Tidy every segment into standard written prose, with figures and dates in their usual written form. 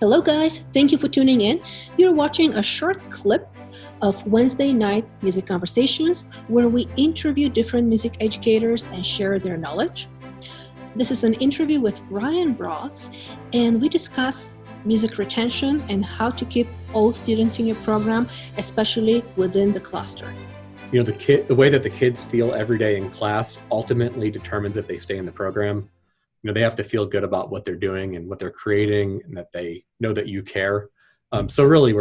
Hello guys, thank you for tuning in. You're watching a short clip of Wednesday night music conversations where we interview different music educators and share their knowledge. This is an interview with Ryan Ross, and we discuss music retention and how to keep all students in your program, especially within the cluster. You know, the way that the kids feel every day in class ultimately determines if they stay in the program. You know, they have to feel good about what they're doing and what they're creating, and that they know that you care. So really,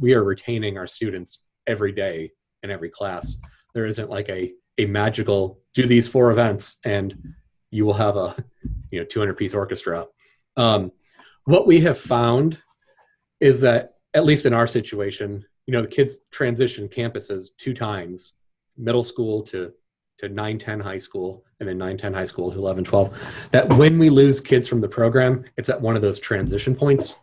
we are retaining our students every day in every class. There isn't like a magical do these 4 events and you will have a 200-piece orchestra. What we have found is that, at least in our situation, the kids transition campuses 2 times, middle school to 9-10 high school, and then 9-10 high school to 11-12, that when we lose kids from the program, it's at one of those transition points.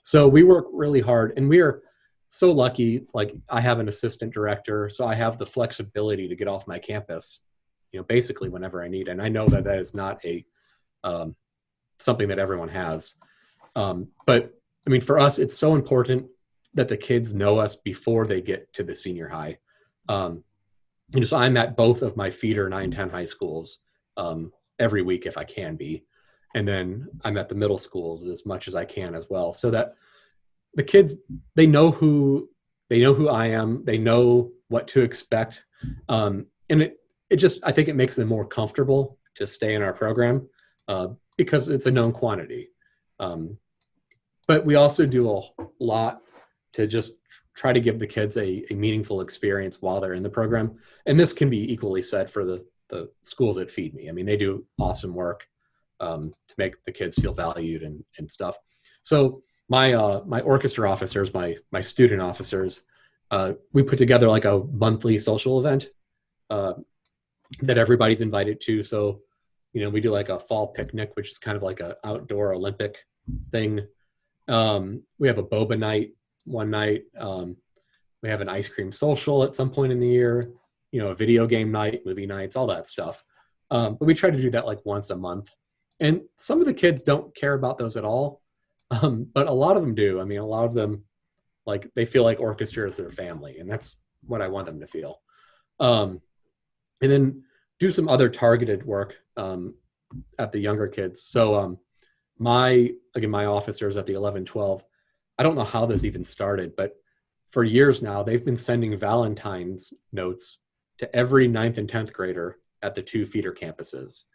So we work really hard, and we are so lucky. Like, I have an assistant director, so I have the flexibility to get off my campus, basically whenever I need. And I know that that is not something that everyone has. But I mean, for us, it's so important that the kids know us before they get to the senior high. So I'm at both of my feeder 9-10 high schools every week if I can be. And then I'm at the middle schools as much as I can as well. So that the kids, they know who I am. They know what to expect. And it just, I think it makes them more comfortable to stay in our program because it's a known quantity. But we also do a lot to just try to give the kids a meaningful experience while they're in the program. And this can be equally said for the schools that feed me. I mean, they do awesome work to make the kids feel valued and stuff. So my orchestra officers, my student officers, we put together like a monthly social event that everybody's invited to. So, we do like a fall picnic, which is kind of like an outdoor Olympic thing. We have a boba night one night. We have an ice cream social at some point in the year, a video game night, movie nights, all that stuff. But we try to do that like once a month. And some of the kids don't care about those at all. But a lot of them do. I mean, a lot of them, like, they feel like orchestra is their family, and that's what I want them to feel. And then do some other targeted work at the younger kids. So my officers at the 11-12, I don't know how this even started, but for years now, they've been sending Valentines Notes to every 9th and 10th grader at the 2 feeder campuses.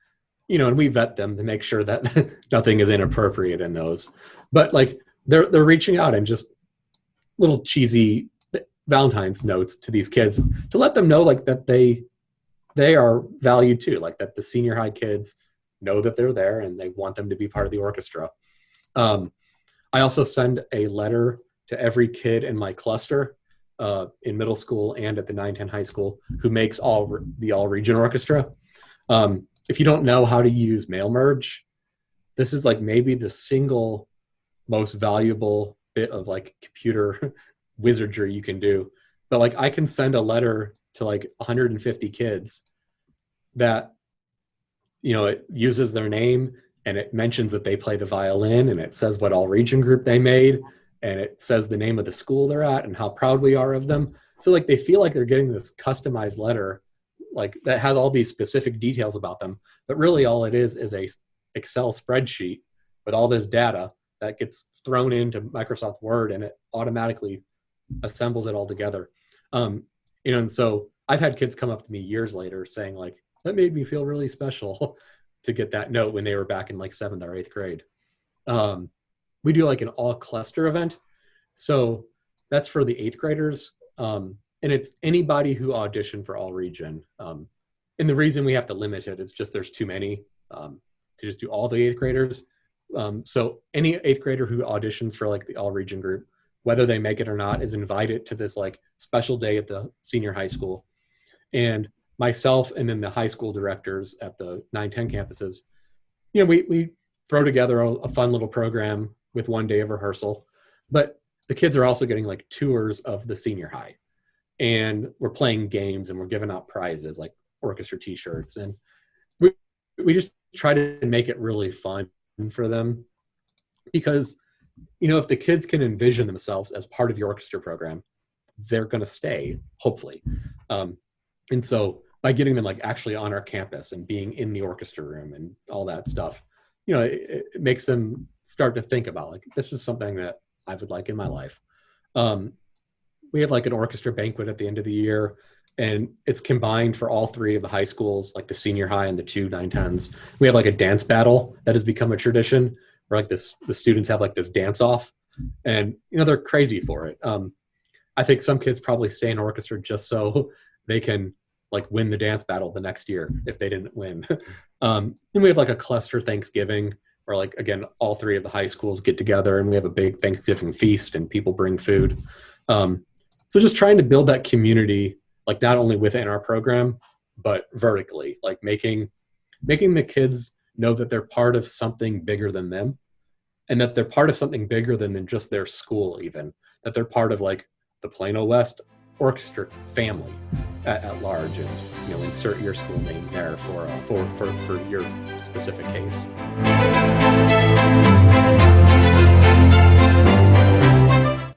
And we vet them to make sure that nothing is inappropriate in those. But like, they're reaching out and just little cheesy Valentine's notes to these kids to let them know, like, that they are valued too, like that the senior high kids know that they're there and they want them to be part of the orchestra. I also send a letter to every kid in my cluster in middle school and at the 9-10 high school who makes the all-region orchestra. If you don't know how to use mail merge, this is like maybe the single most valuable bit of like computer wizardry you can do. But like, I can send a letter to like 150 kids that, it uses their name, and it mentions that they play the violin, and it says what all region group they made, and it says the name of the school they're at and how proud we are of them. So like, they feel like they're getting this customized letter, like, that has all these specific details about them. But really all it is a Excel spreadsheet with all this data that gets thrown into Microsoft Word, and it automatically assembles it all together. And so I've had kids come up to me years later saying, like, that made me feel really special to get that note when they were back in like 7th or 8th grade. We do like an all cluster event. So that's for the 8th graders. And it's anybody who auditioned for all region. And the reason we have to limit it is just there's too many to just do all the 8th graders. So any 8th grader who auditions for like the all region group, whether they make it or not, is invited to this like special day at the senior high school. And myself and then the high school directors at the 9-10 campuses, we throw together a fun little program with one day of rehearsal. But the kids are also getting like tours of the senior high. And we're playing games and we're giving out prizes like orchestra t-shirts. And we just try to make it really fun for them, because if the kids can envision themselves as part of your orchestra program, they're going to stay, hopefully. And so by getting them like actually on our campus and being in the orchestra room and all that stuff, it makes them start to think about like, this is something that I would like in my life. We have like an orchestra banquet at the end of the year, and it's combined for all three of the high schools, like the senior high and the 2 9-10s. We have like a dance battle that has become a tradition where like the students have like this dance off, and they're crazy for it. I think some kids probably stay in orchestra just so they can like win the dance battle the next year if they didn't win. And we have like a cluster Thanksgiving where like, again, all three of the high schools get together and we have a big Thanksgiving feast and people bring food. So just trying to build that community, like not only within our program, but vertically, like making the kids know that they're part of something bigger than them, and that they're part of something bigger than just their school, even that they're part of like the Plano West Orchestra family at large, and insert your school name there for your specific case.